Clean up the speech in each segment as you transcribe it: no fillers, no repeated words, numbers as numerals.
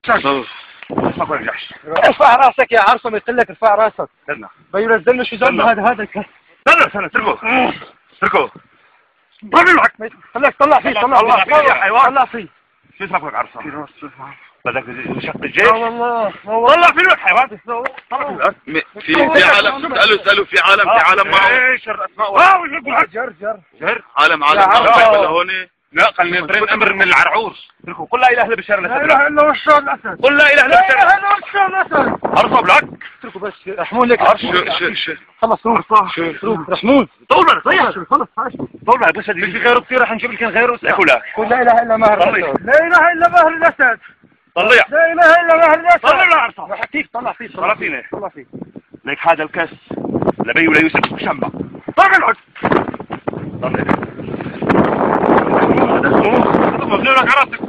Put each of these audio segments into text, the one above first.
ما كنت جحش. ارفع راسك يا عرصم، قلت لك ارفع راسك. استنى. بينزلنا شو ذنب هذا استنى اتركه. اتركه. طلعك خليك طلع فيه، طلع فيه يا حيوان. طلع فيه. شو اسمك لك عرصم؟ بدك شق الجيش؟ والله طلع فيه لك حيوان. في عالم اسألوا في عالم معه ايش الاسماء؟ جر عالم معه ولا هون؟ لا خلينا نبرين امر من العرعوس. اتركوا قل لا اله الا بشار لا الاسد. اله الا وشار الاسد. قل لا اله الا لا بشار اله الا وشار الاسد. ارصب لك. اتركوا بس رحمون لك. خلص روح رحمون. طول بالك طيح. خلص حاشو. طول بالك بس في غيره كثير راح نجيب لك غيره. لك ولا قل لا اله الا ماهر الاسد. لا اله الا ماهر الاسد. طلع. لا اله الا ماهر الاسد. طلع لا عرصب. بحكيك طلع فيه. طلع فينا. طلع فيه. لك هذا الكاس لبي ولا يوسف شمع. طلع بالك. طلع. مبني لك على راسك.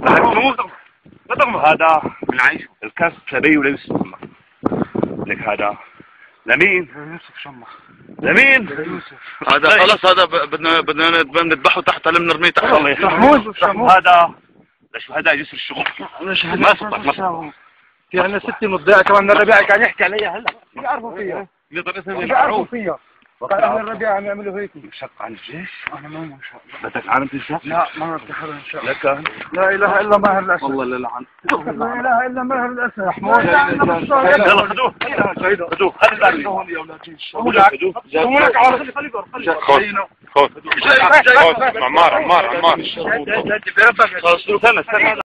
هذا من عيش الكاس لبي ولا يوسف شمع. لك هذا لمين؟ يوسف شمع. لمين؟ يوسف. هذا خلص هذا بدنا نذبحه تحت لم نرميه تحت. محمود هذا لشهداء جسر الشغل. ما صدق. في عندنا ستي مضيعة كمان من الربيع كان يحكي عليها هلا. بيعرفوا فيها. بيعرفوا فيها. قال اهل الربيع عم يعملوا هيك. شق عن الجيش؟ انا ما ان شاء الله. بدك عالم تنشق؟ لا ما بدي حدا ان شاء الله. لك لا اله الا ماهر الاسد. والله لا لعن. لا اله الا ماهر الاسد. محمود يلا خذوه. خذوه. خذوه يا اولاد جيش. خذ عمار خلاص استنى.